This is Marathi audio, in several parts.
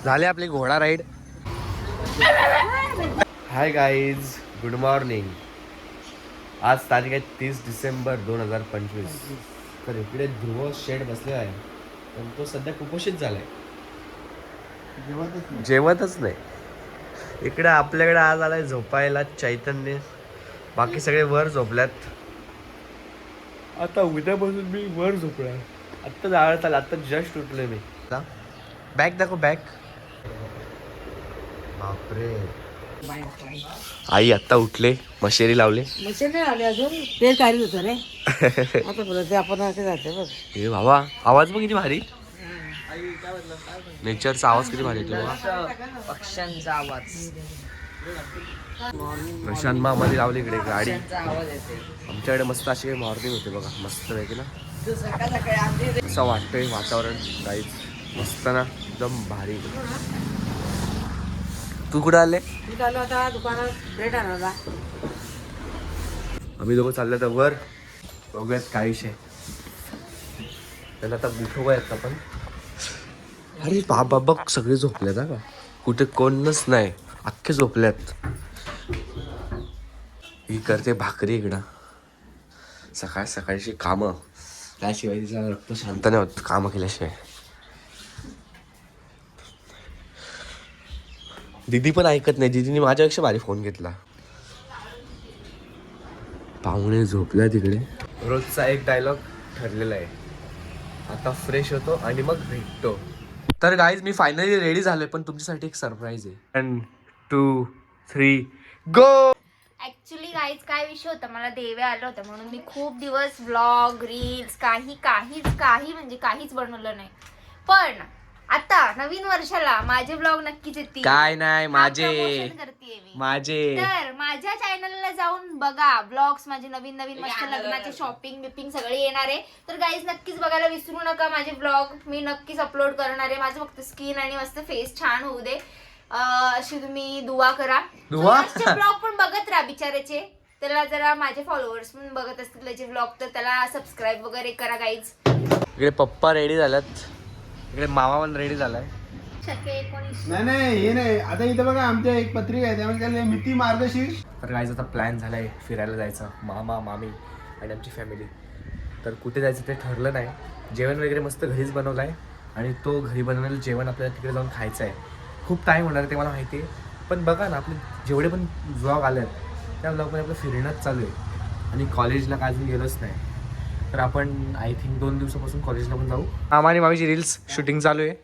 झाले आपली घोडा ride. Hi guys, good morning. आज तारीख आहे 30 डिसेंबर 2025. तर इकडे ध्रुव शेड बसलेला आहे, पण तो सध्या कुपोषित झालाय, जेवतच नाही. इकडे आपल्याकडे आज आलाय झोपायला चैतन्य. बाकी सगळे वर झोपल्यात. आता उद्यापासून मी वर झोपणार. आत्ता जाळत आला, आत्ता जस्ट उठलोय मी. बॅग दाखव, बॅग. बापरे, आई आत्ता उठले, मशेरी लावले. मशीन आले अजून तेल काढत होतं रे. आता परत ते आपण असे जाते बघ. हे बाबा, आवाज पण किती भारी. नेचरचा आवाज किती भारी येतो. पक्ष्यांचा आवाज. प्रशांत मामाने लावली इकडे गाडी. आवाज येते. आमच्याकडे मस्त अशी मॉर्निंग होते बघा, मस्त पैकी ना. सकाळ सकाळी आमचे असं वाटतंय वातावरण गाईच मस्त ना, एकदम भारी. तू कुठं आले? मी चालू आता दुकानात ब्रेड आणायला. आम्ही दोघं चाललो तर वर, बघूयात काय विषय. त्यांना आता उठवूयात आपण. अरे बाबा बघ, सगळे झोपल्यात का, कुठे कोणच नाही, अख्खे झोपल्यात. ही करते भाकरी इकडं. सकाळ सकाळची कामं, त्याशिवाय तिचा रक्त शांत नाही होत कामं केल्याशिवाय. दीदी पण ऐकत नाही. दीदीने माझ्यापेक्षा भारी फोन घेतला. पाहुणे झोपल्या तिकडे. रोजचा एक डायलॉग ठरलेला आहे, आता फ्रेश होतो आणि मग भेटतो. तर गाईज मी फायनली रेडी झालोय, पण तुमच्यासाठी एक सरप्राईज आहे. 1 2 3 गो. ऍक्च्युली गाईज काय विषय होता, मला देवे आलं होतं म्हणून मी खूप दिवस व्लॉग रील्स म्हणजे काहीच बनवलं नाही. पण आता नवीन वर्षाला माझे व्लॉग नक्कीच येतील. काय नाही, माझे करते मी माझे. तर माझ्या चॅनलला जाऊन बघा, ब्लॉग्स माझे नवीन मस्त लग्नाचे शॉपिंग बिपिंग सगळे येणार आहे. तर गाईज नक्कीच बघायला विसरू नका माझे व्लॉग. मी नक्कीच अपलोड करणार आहे. माझं फक्त स्किन आणि मस्त फेस छान होऊ दे, अशी तुम्ही दुआ करा. ब्लॉग पण बघत राहा बिचाराचे. त्याला जरा माझे फॉलोअर्स पण बघत असतील त्याचे व्लॉग, तर त्याला सबस्क्राईब वगैरे करा गाईज. इकडे पप्पा रेडी झाल्यात, इकडे मामा पण रेडी झालाय. नाही हे नाही. आता इथं बघा आमच्या एक पत्रिका आहे, त्यामध्ये मिती मार्गशीर्ष. तर गाईज आता प्लॅन झालाय फिरायला जायचा, मामा मामी आणि आमची फॅमिली. तर कुठे जायचं ते ठरलं नाही. जेवण वगैरे मस्त घरीच बनवलं आहे, आणि तो घरी बनवलेलं जेवण आपल्याला तिकडे जाऊन खायचं आहे. खूप टाईम होणार ते मला माहिती आहे, पण बघा ना, आपले जेवढे पण व्लॉग आले आहेत त्या व्लॉगमध्ये आपलं फिरणंच चालू आहे. आणि कॉलेजला काय अजून गेलोच नाही. तर आपण आय थिंक 2 दिवसापासून कॉलेजला पण जाऊ. मामा आणि मामीची रील्स शूटिंग चालू आहे.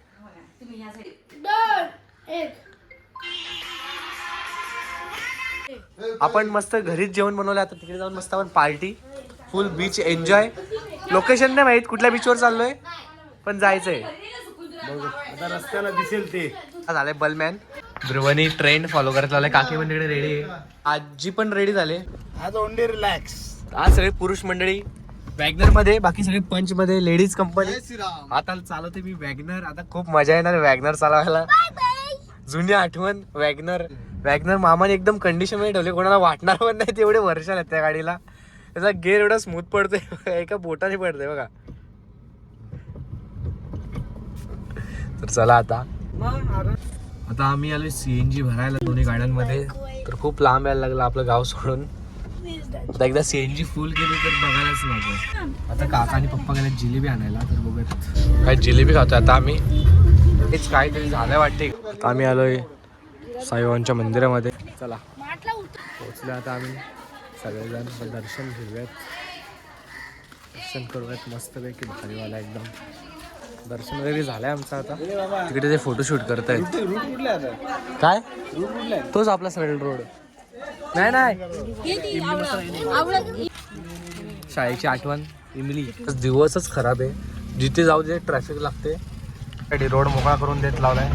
आपण मस्त घरीच जेवण बनवलं. आता तिकडे जाऊन मस्त आपण पार्टी, फुल बीच एन्जॉय. लोकेशन नाही माहित कुठल्या बीचवर चाललोय, पण जायचंय. आता रस्त्याला दिसेल ते. झालंय बलमॅन. ध्रुवनी ट्रेंड फॉलो करत आलाय. काकी पण तिकडे रेडी आहे, आजी पण रेडी झाले. आज ओनली रिलॅक्स. आज सगळे पुरुष मंडळी वॅगनर मध्ये, बाकी सगळे पंच मध्ये, लेडीज कंपनी. आता चालवते मी वॅगनर. आता खूप मजा येणार वॅगनर चालवायला. जुनी आठवण वॅगनर मामाने एकदम कंडिशन मध्ये ठेवले, कोणाला वाटणार पण नाही. तेवढे वर्ष आले त्या गाडीला. त्याचा गेअर एवढा स्मूथ पडतोय, एका बोटाने पडतोय बघा. तर चला आता आम्ही आलोय CNG भरायला दोन्ही गाड्यांमध्ये. तर खूप लांब यायला लागलं आपलं गाव सोडून. आता एकदा CNG फुल केली तर बघायलाच नको. आता काका आणि पप्पा गेले जिलेबी आणायला, तर बघूयात काय जिलेबी खातोय आता आम्ही. हेच काहीतरी झालंय वाटते. आता आम्ही आलोय साईबाबांच्या मंदिरामध्ये. चला पोहोचलो आता आम्ही सगळेजण. दर्शन घेऊयात, दर्शन करूयात मस्तपैकी भारीवाला एकदम. दर्शन वगैरे झालंय आमचं. आता तिकडे ते फोटोशूट करतायत. काय तोच आपला सगळं रोड नाही. शाळेची आठवण इमली. दिवसच खराब आहे, जिथे जाऊ दे ट्रॅफिक लागते. रोड मोकळा करून देत लावलाय.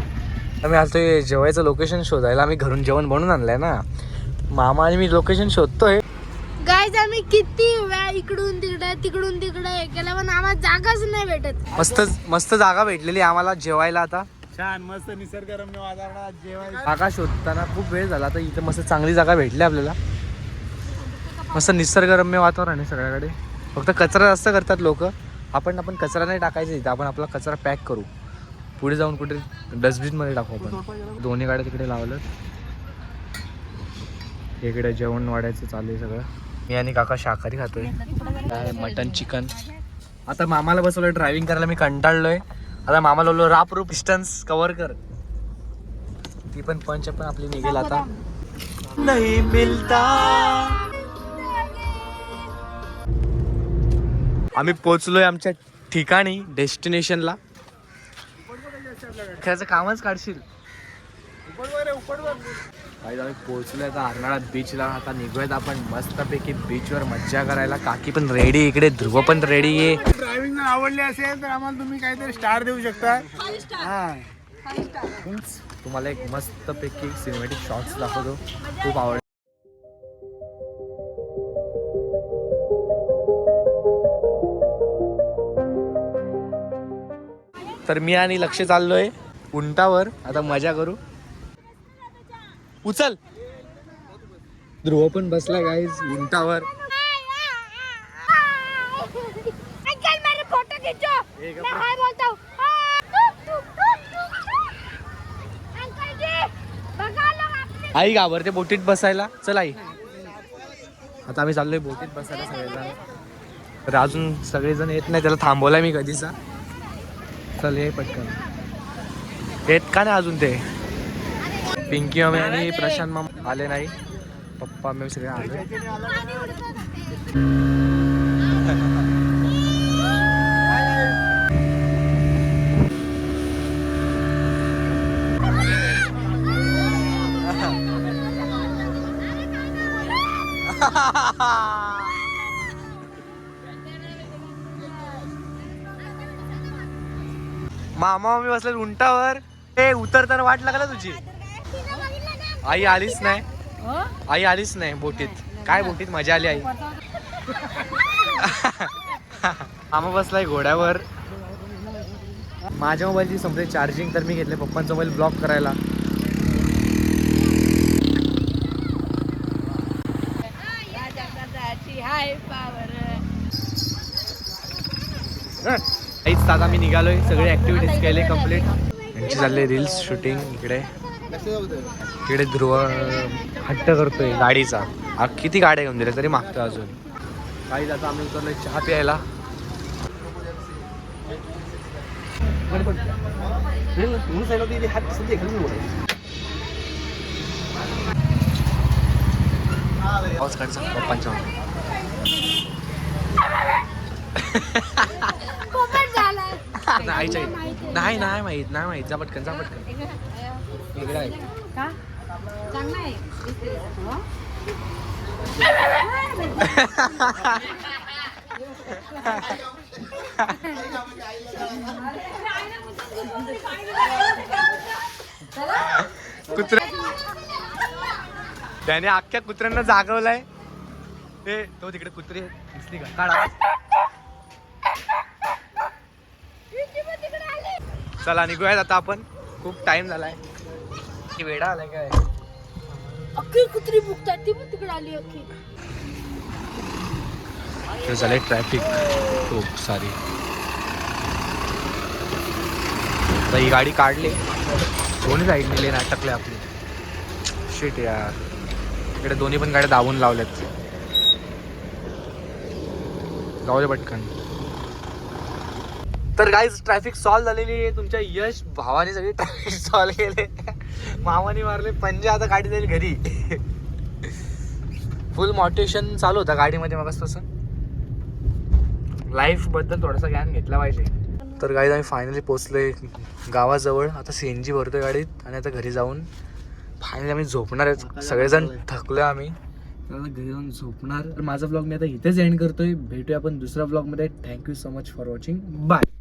आम्ही आलतोय जेवायचं लोकेशन शोधायला. आम्ही घरून जेवण बनवून आणलंय ना. मामा आणि मी लोकेशन शोधतोय. गाईज आम्ही किती वेळा इकडून तिकडे केला, पण आम्हाला जागाच नाही भेटत. मस्त जागा भेटलेली आम्हाला जेवायला. आता छान मस्त निसर्गरम्य वातावरणात जेवायला. जागा शोधताना खूप वेळ झाला. आता इथे मस्त चांगली जागा भेटली आपल्याला. मस्त निसर्गरम्य वातावरण आहे सगळ्याकडे. फक्त कचरा जास्त करतात लोक. आपण कचरा नाही टाकायचा इथे. आपण आपला कचरा पॅक करू. पुढे जाऊन कुठे डस्टबिन मध्ये टाकू आपण. दोन्ही गाड्या तिकडे लावलं. इकडे जेवण वाढायचं चालू आहे सगळं. मी आणि काका शाकाहारी खातोय. काय मटन चिकन. आता मामाला बसवलं ड्रायव्हिंग करायला. मी कंटाळलोय. आता मामाला बोललो राप रूप डिस्टन्स कव्हर कर. ती पण पंच पण आपली निघेल आता. नाही मिलता. आम्ही पोचलोय आमच्या ठिकाणी डेस्टिनेशनला. खेळाचं कामच काढशील. आम्ही पोहोचलोय आता अर्नाळा बीचला. आता निघूयात आपण मस्तपैकी बीचवर मज्जा करायला. काकी पण रेडी इकडे, ध्रुव पण रेडी आहे. ड्रायव्हिंग आवडली असेल तर आम्हाला तुम्ही काहीतरी स्टार देऊ शकता. तुम्हाला एक मस्तपैकी सिनेमॅटिक शॉट्स दाखवतो. खूप आवड. तर मी आणि लक्ष चाललोय उंटावर. आता मजा करू. उचल. ध्रुव पण बसला गाईज उंटावर. आई घाबरते बोटीत बसायला. चल आई. आता आम्ही चाललोय बोटीत बसायला सगळेजण. तर अजून सगळेजण येत नाही. त्याला थांबवलाय मी कधीचा. चल ये पटकन. येत का नाही अजून ते. पिंकी मम्मी आणि प्रशांत मामा आले नाही. पप्पा मी सगळे आले. मामा मम्मी बसले उंटावर. ए उतरताना वाट लागला तुझी. आई आलीच नाही. आई आलीच नाही बोटीत. काय बोटीत मजा आली आई. मामा बसलाय घोड्यावर. माझ्या मोबाईलची संपली चार्जिंग तर मी घेतले पप्पांचा मोबाईल ब्लॉक करायला. काहीच दादा मी निघालोय. सगळे ऍक्टिव्हिटीज केले कम्प्लीट. यांची चालले रील्स शूटिंग. इकडे ध्रुव हट्ट करतोय गाडीचा. किती गाड्या घेऊन दिल्या तरी मागतोय अजून. काही आता आम्ही उतरलोय चहा प्यायला. पाऊस काढचा पप्पांच्या नाही नाही माहित नाही माहित. जा पटकन जा पटकन. इकडे आहे का. कुत्रा त्याने अख्ख्या कुत्र्यांना जागवलाय. ते तो तिकडे कुत्री दिसली का. काढा. चला निघूयात आता आपण. खूप टाइम झालाय. वेडा आलाय काय. अख्खी कुत्री बुकतात ती पण तिकडे आली अख्खी. झालंय ट्रॅफिक खूप सारी. तर ही गाडी काढली. दोन्ही साईड नेले नाटकले आपली. शिट यार. इकडे दोन्ही पण गाड्या दाबून लावल्यात. जाऊ दे पटकन. तर गाईज ट्रॅफिक सॉल्व झालेली आहे. तुमच्या यश भावाने सगळी ट्रॅफिक सॉल्व केले. मामाने मारले पंजे. आता गाडी जाईल घरी. फुल मोटिवेशन चालू होता गाडीमध्ये मगाचपासून. लाईफ बद्दल थोडासा ज्ञान घेतला पाहिजे. तर गाईज आम्ही फायनली पोहोचलोय गावाजवळ. आता CNG भरतोय गाडीत आणि आता घरी जाऊन फायनली आम्ही झोपणार आहे. सगळेजण थकलोय आम्ही. तर घरी जाऊन झोपणार. तर माझा ब्लॉग मी आता इथेच एंड करतोय. भेटूया आपण दुसऱ्या ब्लॉगमध्ये. Thank you so much for watching. Bye.